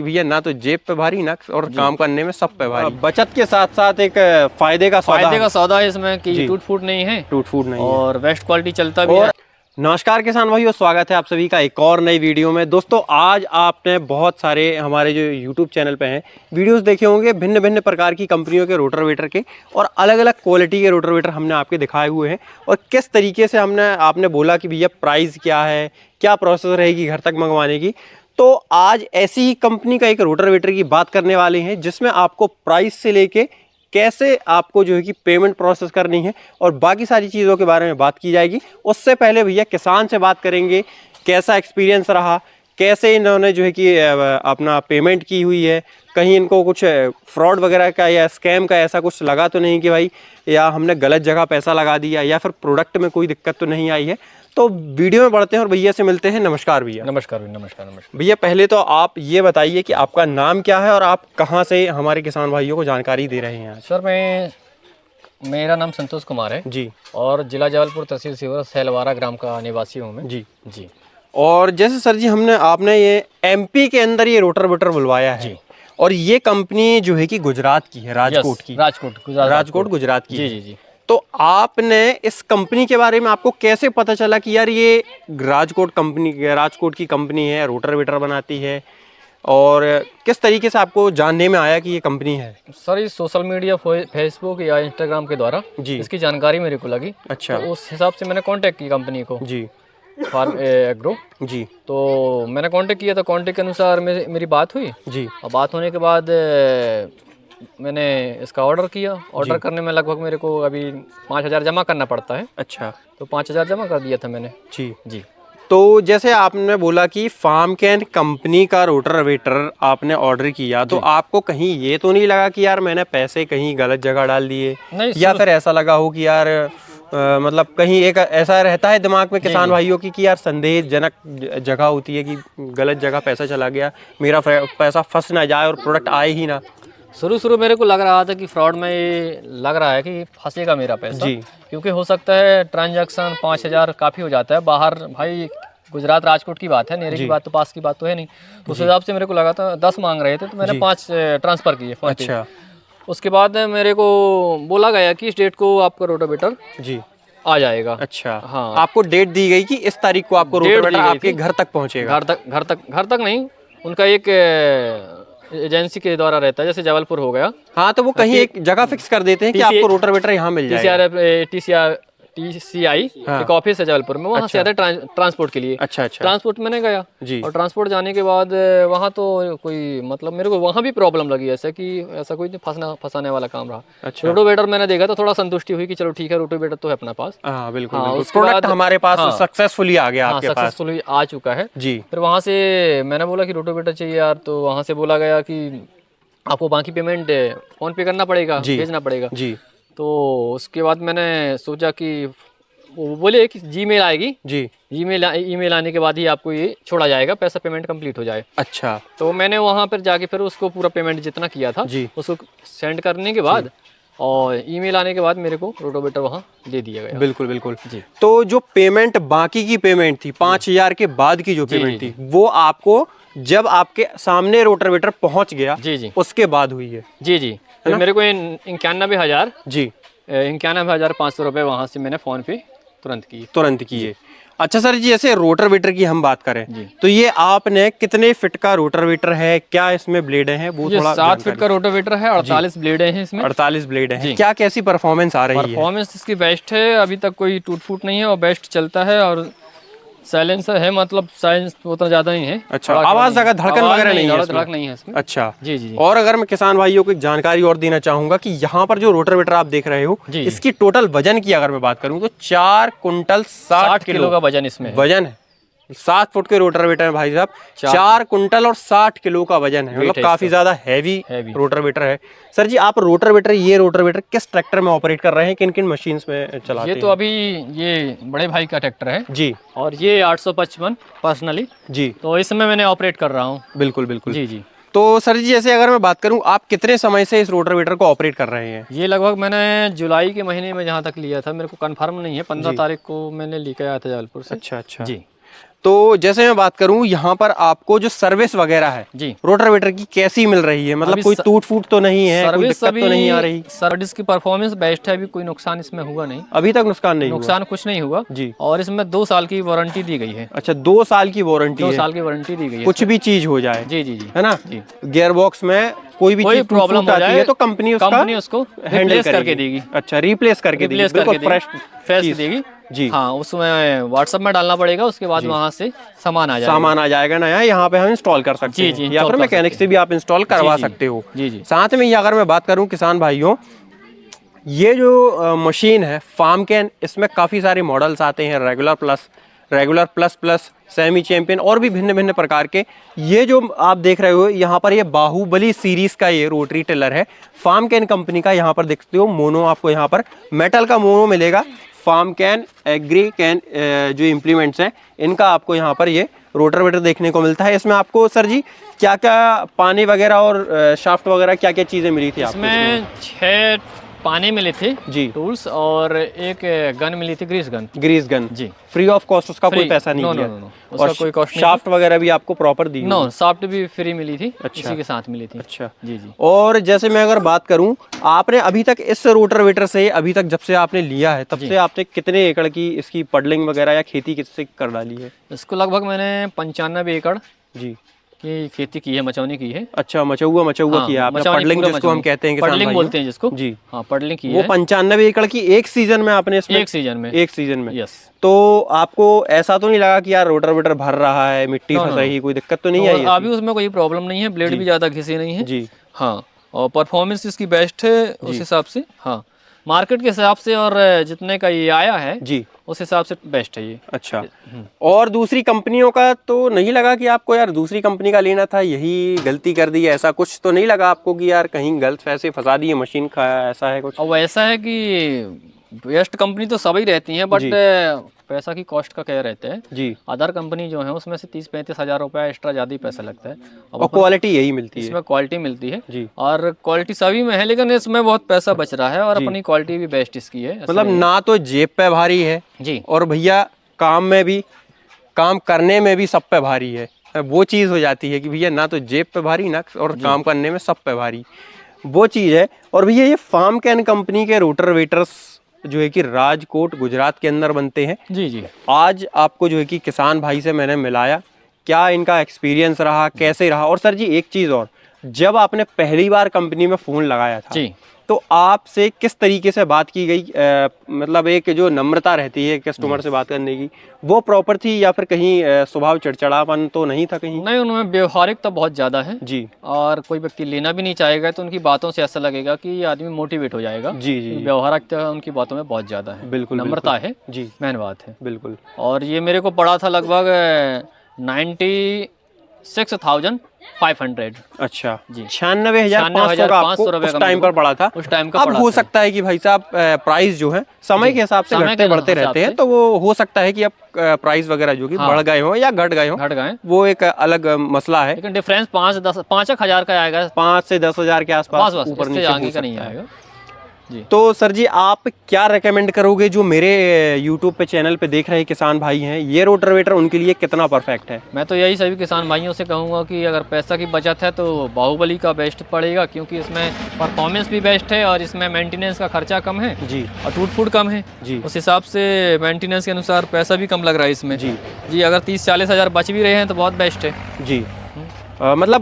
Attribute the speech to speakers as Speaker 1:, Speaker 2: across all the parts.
Speaker 1: भैया ना तो जेब पे भारी ना और काम करने में सब पे भारी। बचत के साथ साथ एक फायदे का
Speaker 2: सौदा है इसमें कि टूट फूट नहीं है, और बेस्ट क्वालिटी चलता भी है।
Speaker 1: नमस्कार किसान भाइयों, स्वागत है आप सभी का एक और नई वीडियो में। दोस्तों आज आपने बहुत सारे हमारे जो YouTube चैनल पे हैं वीडियोस देखे होंगे भिन्न भिन्न प्रकार की कंपनियों के रोटावेटर के, और अलग अलग क्वालिटी के रोटावेटर हमने आपके दिखाए हुए हैं, और किस तरीके से आपने बोला कि भैया प्राइस क्या है, क्या प्रोसेस रहेगी घर तक मंगवाने की। तो आज ऐसी ही कंपनी का एक रोटावेटर की बात करने वाले हैं जिसमें आपको प्राइस से लेके कैसे आपको जो है कि पेमेंट प्रोसेस करनी है और बाकी सारी चीज़ों के बारे में बात की जाएगी। उससे पहले भैया किसान से बात करेंगे, कैसा एक्सपीरियंस रहा, कैसे इन्होंने जो है कि अपना पेमेंट की हुई है, कहीं इनको कुछ फ्रॉड वगैरह का या स्कैम का ऐसा कुछ लगा तो नहीं कि भाई या हमने गलत जगह पैसा लगा दिया, या फिर प्रोडक्ट में कोई दिक्कत तो नहीं आई है। तो वीडियो में बढ़ते हैं और भैया से मिलते हैं। नमस्कार भैया।
Speaker 2: नमस्कार नमस्कार।
Speaker 1: भैया पहले तो आप ये बताइए कि आपका नाम क्या है और आप कहाँ से हमारे किसान भाइयों को जानकारी दे रहे हैं।
Speaker 2: सर मेरा नाम संतोष कुमार है
Speaker 1: जी,
Speaker 2: और जिला जबलपुर, तहसील सीहोर, सैलवारा ग्राम का निवासी हूँ मैं। जी जी।
Speaker 1: और जैसे सर जी आपने ये एमपी के अंदर ये रोटावेटर बुलवाया है जी, और ये कंपनी जो है कि गुजरात की है, राजकोट की। राजकोट गुजरात की।
Speaker 2: जी जी जी।
Speaker 1: तो आपने इस कंपनी के बारे में आपको कैसे पता चला कि यार ये राजकोट की कंपनी है, रोटावेटर बनाती है, और किस तरीके से आपको जानने में आया कि ये कंपनी है?
Speaker 2: सर ये सोशल मीडिया, फेसबुक या इंस्टाग्राम के द्वारा जी इसकी जानकारी मेरे को लगी।
Speaker 1: अच्छा।
Speaker 2: तो उस हिसाब से मैंने कांटेक्ट की कंपनी को जी, फार्म एग्रो जी। तो मैंने कांटेक्ट किया था, कांटेक्ट के अनुसार मेरी बात हुई जी, और बात होने के बाद मैंने इसका ऑर्डर किया। ऑर्डर करने में लगभग मेरे को अभी 5,000 जमा करना पड़ता है।
Speaker 1: अच्छा।
Speaker 2: तो 5,000 जमा कर दिया था मैंने जी जी।
Speaker 1: तो जैसे आपने बोला कि फार्मकेन कंपनी का रोटावेटर आपने ऑर्डर किया, तो आपको कहीं ये तो नहीं लगा कि यार मैंने पैसे कहीं गलत जगह डाल दिए, या फिर ऐसा लगा हो कि यार मतलब कहीं एक ऐसा रहता है दिमाग में किसान भाइयों की कि यार संदेहजनक जगह होती है कि गलत जगह पैसा चला गया, मेरा पैसा फंस ना जाए और प्रोडक्ट आए ही ना?
Speaker 2: शुरू मेरे को लग रहा था कि फ्रॉड में ये लग रहा है कि फंसेगा मेरा पैसा जी, क्योंकि हो सकता है ट्रांजैक्शन 5,000 काफ़ी हो जाता है बाहर। भाई गुजरात राजकोट की बात है, नेरे की बात तो पास की बात तो है नहीं। तो उस हिसाब से मेरे को लगा था 10 मांग रहे थे, तो मैंने 5 ट्रांसफ़र किए। अच्छा। उसके बाद मेरे को बोला गया कि इस डेट को आपका रोटावेटर जी आ जाएगा। अच्छा। हाँ, आपको डेट दी गई कि इस तारीख को आपको रोटावेटर आपके घर तक पहुँचेगा? घर तक नहीं, उनका एक एजेंसी के द्वारा रहता है, जैसे जबलपुर हो गया। हाँ, तो वो कहीं एक जगह फिक्स कर देते हैं कि आपको रोटावेटर यहाँ मिल जाएगा। TCI एक ऑफिस है जबलपुर में, वहाँ से आता है ट्रांसपोर्ट के लिए। अच्छा अच्छा। ट्रांसपोर्ट मैंने गया जी, और ट्रांसपोर्ट जाने के बाद वहाँ तो कोई मतलब मेरे को वहाँ भी प्रॉब्लम लगी, ऐसा कि ऐसा कोई फंसाने वाला काम रहा। अच्छा। रोटावेटर मैंने देखा तो थोड़ा संतुष्टि हुई कि चलो ठीक है, रोटावेटर तो है अपने पास। हाँ बिल्कुल, प्रोडक्ट हमारे पास सक्सेसफुली आ गया, आपके पास सक्सेसफुली आ चुका है जी। फिर वहाँ से मैंने बोला कि रोटावेटर चाहिए यार, तो वहाँ से बोला गया कि आपको बाकी पेमेंट फोन पे करना पड़ेगा, भेजना पड़ेगा जी। तो उसके बाद मैंने सोचा कि वो बोले कि जीमेल आएगी जी, ईमेल आने के बाद ही आपको ये छोड़ा जाएगा, पैसा पेमेंट कंप्लीट हो जाए। अच्छा। तो मैंने वहाँ पर जाके फिर उसको पूरा पेमेंट जितना किया था जी, उसको सेंड करने के बाद और ईमेल आने के बाद मेरे को रोटावेटर वहाँ दे दिया गया। बिल्कुल बिल्कुल जी। तो जो पेमेंट बाकी की पेमेंट थी 5,000 के बाद की जो पेमेंट थी, वो आपको जब आपके सामने रोटावेटर पहुँच गया जी जी उसके बाद हुई है? जी जी। तो मेरे को 91,000 जी, 91,500 रुपये वहाँ से मैंने फ़ोन पे तुरंत किए। अच्छा सर जी, जैसे रोटावेटर की हम बात करें तो ये आपने कितने फिट का रोटावेटर है, क्या इसमें ब्लेड हैं, वो थोड़ा 7 फिट का रोटावेटर है, 48 ब्लेड हैं इसमें। 48 ब्लेड हैं। क्या कैसी परफॉर्मेंस आ रही है? परफॉर्मेंस इसकी बेस्ट है, अभी तक कोई टूट फूट नहीं है और बेस्ट चलता है, और साइलेंसर है, मतलब साइलेंस उतना ज्यादा नहीं है। अच्छा, आवाज अगर धड़कन वगैरह नहीं है इसमें? अच्छा जी जी। और अगर मैं किसान भाइयों को एक जानकारी और देना चाहूंगा कि यहाँ पर जो रोटावेटर आप देख रहे हो, इसकी टोटल वजन की अगर मैं बात करूँ तो 4 कुंटल 60 किलो का वजन इसमें वजन है। 7 फुट के रोटावेटर है भाई साहब, 4 कुंटल और 60 किलो का वजन है, मतलब काफी ज्यादा हैवी रोटावेटर है। सर जी, आप ये रोटावेटर किस ट्रैक्टर में ऑपरेट कर रहे हैं, किन किन मशीन्स में चलाते हैं? ये तो अभी ये बड़े भाई का ट्रैक्टर है जी, और ये 855 पर्सनली जी, तो इसमें मैंने ऑपरेट कर रहा हूँ। बिल्कुल बिल्कुल जी जी। तो सर जी, जैसे अगर मैं बात करूं, आप कितने समय से इस रोटावेटर को ऑपरेट कर रहे हैं? ये लगभग मैंने जुलाई के महीने में जहां तक लिया था, मेरे को कंफर्म नहीं है, 15 तारीख को मैंने लेकर आया था जबलपुर से। अच्छा अच्छा जी।
Speaker 1: तो जैसे मैं बात करूं यहाँ पर आपको जो सर्विस वगैरह है
Speaker 2: जी
Speaker 1: रोटावेटर की कैसी मिल रही है, मतलब
Speaker 2: अभी
Speaker 1: कोई टूट फूट तो नहीं है, कोई
Speaker 2: सर्विस
Speaker 1: दिक्कत तो नहीं आ रही?
Speaker 2: सर्विस की परफॉर्मेंस बेस्ट है, अभी कोई नुकसान इसमें हुआ नहीं,
Speaker 1: अभी तक नुकसान नहीं हुआ?
Speaker 2: नुकसान कुछ नहीं हुआ
Speaker 1: जी।
Speaker 2: और इसमें 2 साल की वारंटी दी गई है।
Speaker 1: अच्छा, 2 साल की वारंटी
Speaker 2: 2
Speaker 1: है,
Speaker 2: साल की वारंटी दी गई है
Speaker 1: कुछ
Speaker 2: इसमें।
Speaker 1: भी चीज हो जाए,
Speaker 2: जी जी जी
Speaker 1: है ना?
Speaker 2: जी।
Speaker 1: गियर बॉक्स में कोई भी
Speaker 2: कोई
Speaker 1: चीज
Speaker 2: प्रॉब्लम हो
Speaker 1: आती
Speaker 2: जाए
Speaker 1: है तो कंपनी
Speaker 2: उसको
Speaker 1: हैंडल
Speaker 2: रिप्लेस करके
Speaker 1: करेगी।
Speaker 2: देगी,
Speaker 1: अच्छा, रिप्लेस करके देगी,
Speaker 2: रिप्लेस
Speaker 1: बिल्कुल
Speaker 2: करके
Speaker 1: फ्रेश
Speaker 2: फ्रेश
Speaker 1: चीज
Speaker 2: देगी
Speaker 1: जी।
Speaker 2: हाँ, उसमें व्हाट्सएप में डालना पड़ेगा, उसके बाद वहां से सामान आ जाएगा।
Speaker 1: सामान आ जाएगा नया, यहाँ पे हम इंस्टॉल कर सकते
Speaker 2: जी
Speaker 1: हैं
Speaker 2: जी,
Speaker 1: या
Speaker 2: इंस्टॉल
Speaker 1: फिर
Speaker 2: कर
Speaker 1: मैकेनिक
Speaker 2: सकते
Speaker 1: से भी आप इंस्टॉल करवा
Speaker 2: जी,
Speaker 1: सकते हो।
Speaker 2: जी जी
Speaker 1: साथ में ये अगर मैं बात करूं किसान भाइयों, ये जो मशीन है फार्मकेन, इसमें काफ़ी सारे मॉडल्स आते हैं, regular plus plus, semi champion और भी भिन्न भिन्न प्रकार के। ये जो आप देख रहे हो यहाँ पर, ये बाहुबली सीरीज का ये रोटरी टिलर है फार्मकेन कंपनी का। यहाँ पर देखते हो मोनो, आपको यहाँ पर मेटल का मोनो मिलेगा। फार्मकेन एग्री कैन जो इम्प्लीमेंट्स हैं इनका आपको यहाँ पर ये रोटावेटर देखने को मिलता है। इसमें आपको सर जी क्या क्या पानी वगैरह और शाफ्ट वगैरह क्या क्या चीज़ें मिली थी आपको?
Speaker 2: इसमें 6 पाने मिले थे
Speaker 1: जी,
Speaker 2: टूल्स और एक गन मिली थी, ग्रीस गन
Speaker 1: जी, फ्री ऑफ कॉस्ट, उसका कोई पैसा नहीं दिया?
Speaker 2: नो, उसका कोई कॉस्ट नहीं।
Speaker 1: शाफ्ट वगैरह भी आपको प्रॉपर दी?
Speaker 2: नो, शाफ्ट भी फ्री मिली थी।
Speaker 1: अच्छा,
Speaker 2: इसी के साथ मिली थी।
Speaker 1: अच्छा
Speaker 2: जी जी।
Speaker 1: और जैसे मैं अगर बात करूं, आपने अभी तक इस रोटावेटर से, अभी तक जब से आपने लिया है तब से आपने कितने एकड़ की इसकी पडलिंग वगैरह या खेती किससे कर डाली है?
Speaker 2: इसको लगभग मैंने 95 एकड़
Speaker 1: जी
Speaker 2: की खेती की है, मचौनी की है।
Speaker 1: अच्छा, मचौआ किया आपने, पडलिंग जिसको हम कहते हैं किसान
Speaker 2: पडलिंग
Speaker 1: भाइयों।
Speaker 2: बोलते हैं जिसको
Speaker 1: जी
Speaker 2: हाँ, पडलिंग की
Speaker 1: वो
Speaker 2: है।
Speaker 1: 95 एकड़ की एक सीजन में आपने इसमें?
Speaker 2: एक सीजन में।
Speaker 1: एक सीजन में।
Speaker 2: यस।
Speaker 1: तो आपको ऐसा तो नहीं लगा कि यार रोटावेटर भर रहा है, मिट्टी फंस रही, कोई दिक्कत तो नहीं आई?
Speaker 2: अभी उसमें कोई प्रॉब्लम नहीं है, ब्लेड भी ज़्यादा घिसी नहीं है
Speaker 1: जी
Speaker 2: हाँ, और परफॉर्मेंस इसकी बेस्ट है उस हिसाब से। हाँ, मार्केट के हिसाब से और जितने का ये आया है
Speaker 1: जी,
Speaker 2: उस हिसाब से बेस्ट है ये।
Speaker 1: अच्छा। और दूसरी कंपनियों का तो नहीं लगा कि आपको यार दूसरी कंपनी का लेना था, यही गलती कर दी, ऐसा कुछ तो नहीं लगा आपको कि यार कहीं गलत पैसे फंसा दिए मशीन का, ऐसा है कुछ?
Speaker 2: और ऐसा है कि बेस्ट कंपनी तो सभी रहती हैं, बट पैसा की कॉस्ट का क्या रहता है
Speaker 1: जी,
Speaker 2: अदर कंपनी जो है उसमें से 30-35 हज़ार रुपया एक्स्ट्रा ज़्यादा ही पैसा लगता है।
Speaker 1: और क्वालिटी यही मिलती है
Speaker 2: इसमें क्वालिटी मिलती है
Speaker 1: जी,
Speaker 2: और क्वालिटी सभी में है, लेकिन इसमें बहुत पैसा बच रहा है और अपनी क्वालिटी भी बेस्ट इसकी है।
Speaker 1: मतलब ना तो जेब पे भारी है
Speaker 2: जी,
Speaker 1: और भैया काम में भी, काम करने में भी सब पे भारी है। वो चीज़ हो जाती है कि भैया ना तो जेब पे भारी, ना और काम करने में सब पे भारी, वो चीज़ है। और भैया ये फार्मकेन कंपनी के रोटावेटर्स जो है कि राजकोट गुजरात के अंदर बनते हैं।
Speaker 2: जी जी।
Speaker 1: आज आपको जो है कि किसान भाई से मैंने मिलाया, क्या इनका एक्सपीरियंस रहा, कैसे रहा? और सर जी एक चीज़ और, जब आपने पहली बार कंपनी में फ़ोन लगाया था
Speaker 2: जी,
Speaker 1: तो आपसे किस तरीके से बात की गई? मतलब एक जो नम्रता रहती है कस्टमर से बात करने की, वो प्रॉपर थी या फिर कहीं स्वभाव चिड़चिड़ापन तो नहीं था कहीं?
Speaker 2: नहीं, उनमें व्यवहारिकता बहुत ज़्यादा है
Speaker 1: जी
Speaker 2: और कोई व्यक्ति लेना भी नहीं चाहेगा तो उनकी बातों से ऐसा लगेगा कि ये आदमी मोटिवेट हो जाएगा।
Speaker 1: जी जी,
Speaker 2: व्यवहारिकता उनकी बातों में बहुत ज़्यादा है,
Speaker 1: बिल्कुल
Speaker 2: नम्रता है,
Speaker 1: जी,
Speaker 2: मेन बात है।
Speaker 1: बिल्कुल।
Speaker 2: और ये मेरे को पड़ा था लगभग 96,500।
Speaker 1: अच्छा
Speaker 2: जी,
Speaker 1: 96,500 का आपको उस टाइम पर पड़ा था।
Speaker 2: उस टाइम का
Speaker 1: अब
Speaker 2: पड़ा
Speaker 1: हो
Speaker 2: था।
Speaker 1: सकता है कि भाई साहब प्राइस जो है समय के हिसाब से
Speaker 2: समय
Speaker 1: घटते
Speaker 2: के
Speaker 1: बढ़ते
Speaker 2: हिसाब
Speaker 1: रहते हैं,
Speaker 2: से।
Speaker 1: तो वो हो सकता है कि अब प्राइस वगैरह जो कि बढ़ गए हों या घट गए हों,
Speaker 2: घट गए,
Speaker 1: वो एक अलग मसला है।
Speaker 2: लेकिन डिफरेंस 5-10 हज़ार का आएगा,
Speaker 1: 5 से 10 हज़ार के आसपास
Speaker 2: बस
Speaker 1: ऊपर
Speaker 2: इससे
Speaker 1: नीचे
Speaker 2: आगे
Speaker 1: हो
Speaker 2: का नहीं
Speaker 1: सकता है।
Speaker 2: आएगा। जी।
Speaker 1: तो सर जी आप क्या रेकमेंड करोगे जो मेरे YouTube पे चैनल पे देख रहे किसान भाई हैं, ये रोटावेटर उनके लिए कितना परफेक्ट है?
Speaker 2: मैं तो यही सभी किसान भाइयों से कहूँगा कि अगर पैसा की बचत है तो बाहुबली का बेस्ट पड़ेगा, क्योंकि इसमें परफॉर्मेंस भी बेस्ट है और इसमें मेंटेनेंस का खर्चा कम है
Speaker 1: जी,
Speaker 2: और टूट फूट कम है
Speaker 1: जी,
Speaker 2: उस हिसाब से मेंटेनेंस के अनुसार पैसा भी कम लग रहा है इसमें।
Speaker 1: जी
Speaker 2: जी, अगर 30-40 हज़ार बच भी रहे हैं तो बहुत बेस्ट है
Speaker 1: जी। मतलब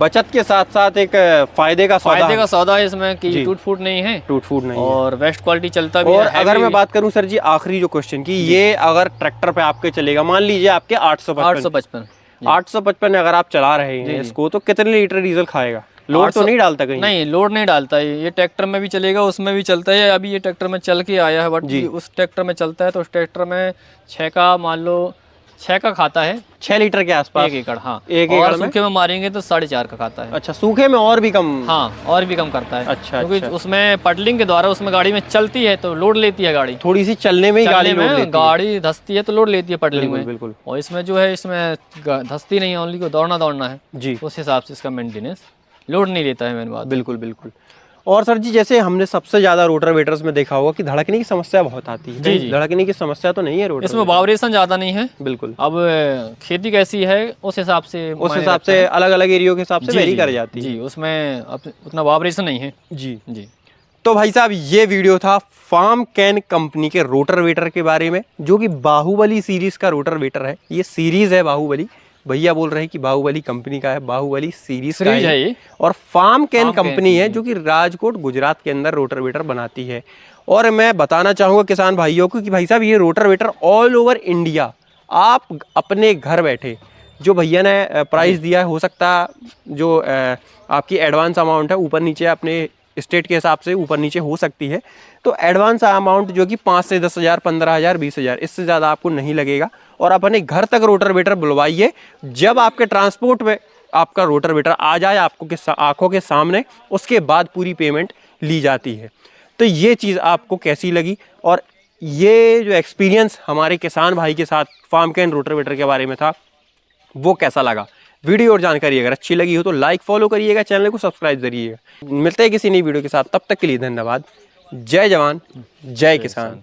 Speaker 1: बचत के साथ साथ एक फायदे का
Speaker 2: सौदा है इसमें कि टूट फूट नहीं है,
Speaker 1: टूट फूट नहीं
Speaker 2: और बेस्ट क्वालिटी चलता भी
Speaker 1: है। और
Speaker 2: है।
Speaker 1: अगर मैं बात करूं सर जी आखिरी जो क्वेश्चन की, ये अगर ट्रैक्टर पे आपके चलेगा, मान लीजिए आपके 855 अगर आप चला रहे हैं इसको, तो कितने लीटर डीजल खाएगा? लोड तो नहीं डालता कहीं?
Speaker 2: नहीं, लोड नहीं डालता है ये। ट्रैक्टर में भी चलेगा, उसमें भी चलता है। अभी ये ट्रैक्टर में चल के आया है, बट उस ट्रैक्टर में चलता है तो उस ट्रैक्टर में 6 का मान लो 6 का खाता है,
Speaker 1: 6 लीटर के आसपास
Speaker 2: 1 एकड़। हाँ,
Speaker 1: एक
Speaker 2: और
Speaker 1: एकड़ में
Speaker 2: सूखे में मारेंगे तो 4.5 का खाता है।
Speaker 1: अच्छा, सूखे में और भी कम?
Speaker 2: हाँ, और भी कम करता है।
Speaker 1: अच्छा,
Speaker 2: क्योंकि उसमें पडलिंग के द्वारा उसमें गाड़ी में चलती है तो लोड लेती है गाड़ी,
Speaker 1: थोड़ी सी चलने में ही गाड़ी लोड लेती है।
Speaker 2: गाड़ी धसती है तो लोड लेती है पडलिंग में।
Speaker 1: बिल्कुल।
Speaker 2: और इसमें जो है, इसमें धसती नहीं है, ओनली को दौड़ना है
Speaker 1: जी,
Speaker 2: उस हिसाब से इसका मेंटेनेंस लोड नहीं लेता है, मेन बात।
Speaker 1: बिल्कुल बिल्कुल। और सर जी जैसे हमने सबसे ज्यादा रोटावेटर्स में देखा होगा कि धड़कने की समस्या बहुत आती है,
Speaker 2: जी, जी।
Speaker 1: धड़कने की समस्या तो नहीं है रोटावेटर
Speaker 2: इसमें वाइब्रेशन ज़्यादा नहीं है।
Speaker 1: बिल्कुल,
Speaker 2: अब खेती कैसी है उस हिसाब से
Speaker 1: उस
Speaker 2: मायने
Speaker 1: हिसाब
Speaker 2: रखता
Speaker 1: से
Speaker 2: है।
Speaker 1: अलग अलग एरियो के हिसाब से
Speaker 2: जी
Speaker 1: वेरी
Speaker 2: जी
Speaker 1: कर जाती
Speaker 2: जी,
Speaker 1: है
Speaker 2: उसमें उतना वाइब्रेशन नहीं है।
Speaker 1: जी।
Speaker 2: जी
Speaker 1: तो भाई साहब ये वीडियो था फार्म कैन कंपनी के रोटावेटर के बारे में, जो कि बाहुबली सीरीज का रोटावेटर है। ये सीरीज है बाहुबली, भैया बोल रहे हैं कि बाहुबली कंपनी का है, बाहुबली सीरीज का
Speaker 2: सीरीज
Speaker 1: है
Speaker 2: है ये।
Speaker 1: और farm can
Speaker 2: farm can
Speaker 1: company है
Speaker 2: जी।
Speaker 1: जो कि राजकोट गुजरात के अंदर रोटावेटर बनाती है। और मैं बताना चाहूंगा किसान भाइयों को कि भाई साहब ये रोटावेटर ऑल ओवर इंडिया आप अपने घर बैठे, जो भैया ने प्राइस दिया है, हो सकता जो आपकी एडवांस अमाउंट है ऊपर नीचे अपने स्टेट के हिसाब से ऊपर नीचे हो सकती है, तो एडवांस अमाउंट जो कि 5 से 10,000, 15,000, 20,000 इससे ज़्यादा आपको नहीं लगेगा। और अपने घर तक रोटावेटर बुलवाइए, जब आपके ट्रांसपोर्ट में आपका रोटावेटर आ जाए आपको आंखों के सामने, उसके बाद पूरी पेमेंट ली जाती है। तो ये चीज़ आपको कैसी लगी और ये जो एक्सपीरियंस हमारे किसान भाई के साथ फार्म कैन रोटावेटर के बारे में था वो कैसा लगा? वीडियो और जानकारी अगर अच्छी लगी हो तो लाइक फॉलो करिएगा, चैनल को सब्सक्राइब करिएगा। मिलते हैं किसी नई वीडियो के साथ, तब तक के लिए धन्यवाद। जय जवान जय किसान।